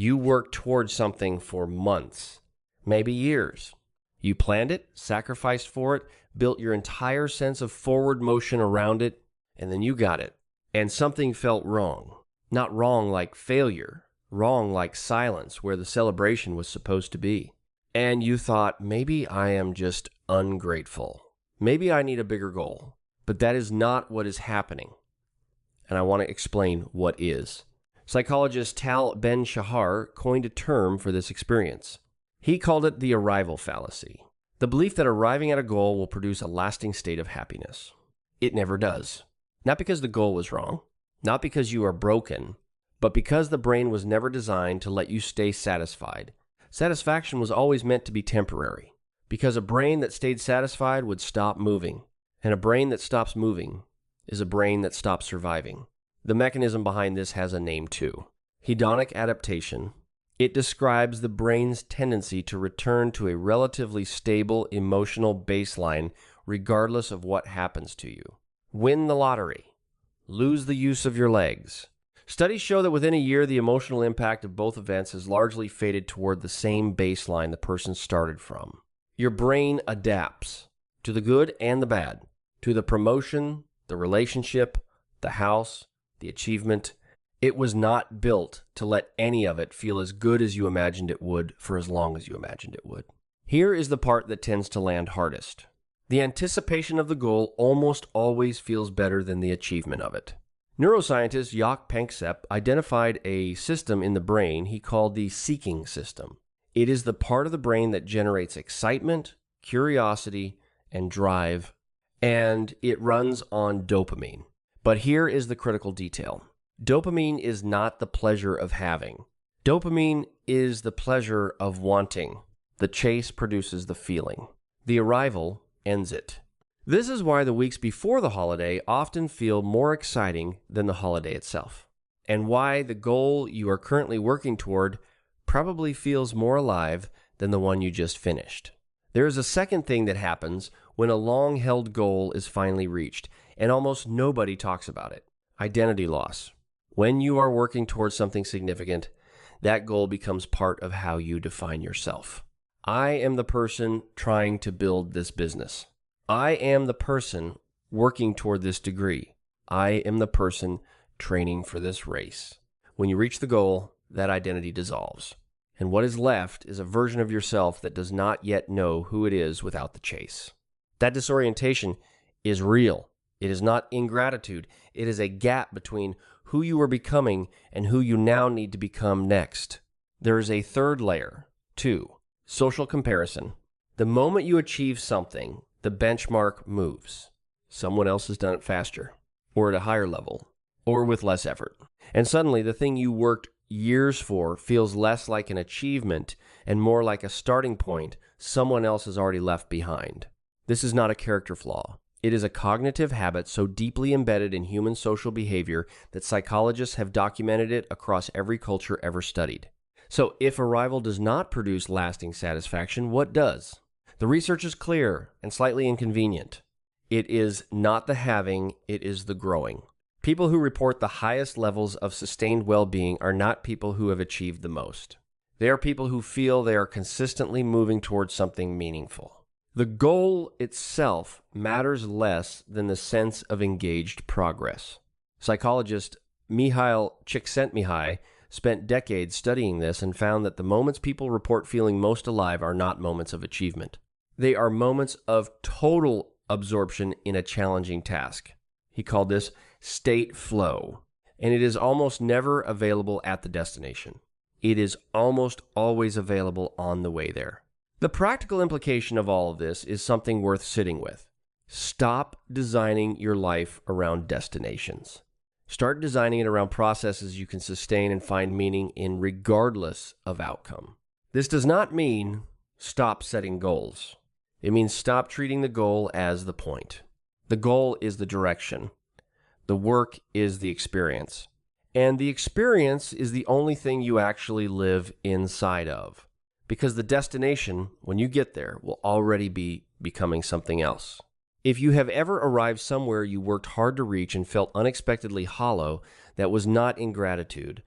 You worked towards something for months, maybe years. You planned it, sacrificed for it, built your entire sense of forward motion around it, and then you got it. And something felt wrong. Not wrong like failure, wrong like silence where the celebration was supposed to be. And you thought, maybe I am just ungrateful. Maybe I need a bigger goal. But that is not what is happening. And I want to explain what is. Psychologist Ben-Shahar coined a term for this experience. He called it the arrival fallacy. The belief that arriving at a goal will produce a lasting state of happiness. It never does. Not because the goal was wrong, not because you are broken, but because the brain was never designed to let you stay satisfied. Satisfaction was always meant to be temporary, because a brain that stayed satisfied would stop moving, and a brain that stops moving is a brain that stops surviving. The mechanism behind this has a name too. Hedonic adaptation. It describes the brain's tendency to return to a relatively stable emotional baseline regardless of what happens to you. Win the lottery. Lose the use of your legs. Studies show that within a year, the emotional impact of both events has largely faded toward the same baseline the person started from. Your brain adapts to the good and the bad, to the promotion, the relationship, the house, the achievement. It was not built to let any of it feel as good as you imagined it would for as long as you imagined it would. Here is the part that tends to land hardest. The anticipation of the goal almost always feels better than the achievement of it. Neuroscientist Jaak Panksepp identified a system in the brain he called the seeking system. It is the part of the brain that generates excitement, curiosity, and drive, and it runs on dopamine. But here is the critical detail. Dopamine is not the pleasure of having. Dopamine is the pleasure of wanting. The chase produces the feeling. The arrival ends it. This is why the weeks before the holiday often feel more exciting than the holiday itself, and why the goal you are currently working toward probably feels more alive than the one you just finished. There is a second thing that happens when a long-held goal is finally reached, and almost nobody talks about it. Identity loss. When you are working towards something significant, that goal becomes part of how you define yourself. I am the person trying to build this business. I am the person working toward this degree. I am the person training for this race. When you reach the goal, that identity dissolves. And what is left is a version of yourself that does not yet know who it is without the chase. That disorientation is real. It is not ingratitude. It is a gap between who you are becoming and who you now need to become next. There is a third layer, too. Social comparison. The moment you achieve something, the benchmark moves. Someone else has done it faster, or at a higher level, or with less effort. And suddenly, the thing you worked years for feels less like an achievement and more like a starting point someone else has already left behind. This is not a character flaw. It is a cognitive habit so deeply embedded in human social behavior that psychologists have documented it across every culture ever studied. So if arrival does not produce lasting satisfaction, what does? The research is clear and slightly inconvenient. It is not the having, it is the growing. People who report the highest levels of sustained well-being are not people who have achieved the most. They are people who feel they are consistently moving towards something meaningful. The goal itself matters less than the sense of engaged progress. Psychologist Mihail Csikszentmihalyi spent decades studying this and found that the moments people report feeling most alive are not moments of achievement. They are moments of total absorption in a challenging task. He called this state flow, and it is almost never available at the destination. It is almost always available on the way there. The practical implication of all of this is something worth sitting with. Stop designing your life around destinations. Start designing it around processes you can sustain and find meaning in regardless of outcome. This does not mean stop setting goals. It means stop treating the goal as the point. The goal is the direction. The work is the experience. And the experience is the only thing you actually live inside of. Because the destination, when you get there, will already be becoming something else. If you have ever arrived somewhere you worked hard to reach and felt unexpectedly hollow, that was not ingratitude.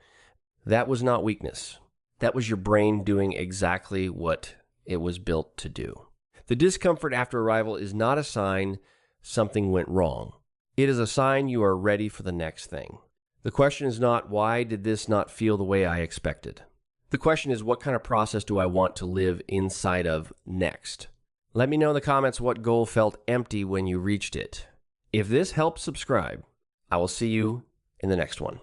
That was not weakness. That was your brain doing exactly what it was built to do. The discomfort after arrival is not a sign something went wrong. It is a sign you are ready for the next thing. The question is not, why did this not feel the way I expected? The question is, what kind of process do I want to live inside of next? Let me know in the comments what goal felt empty when you reached it. If this helps, subscribe. I will see you in the next one.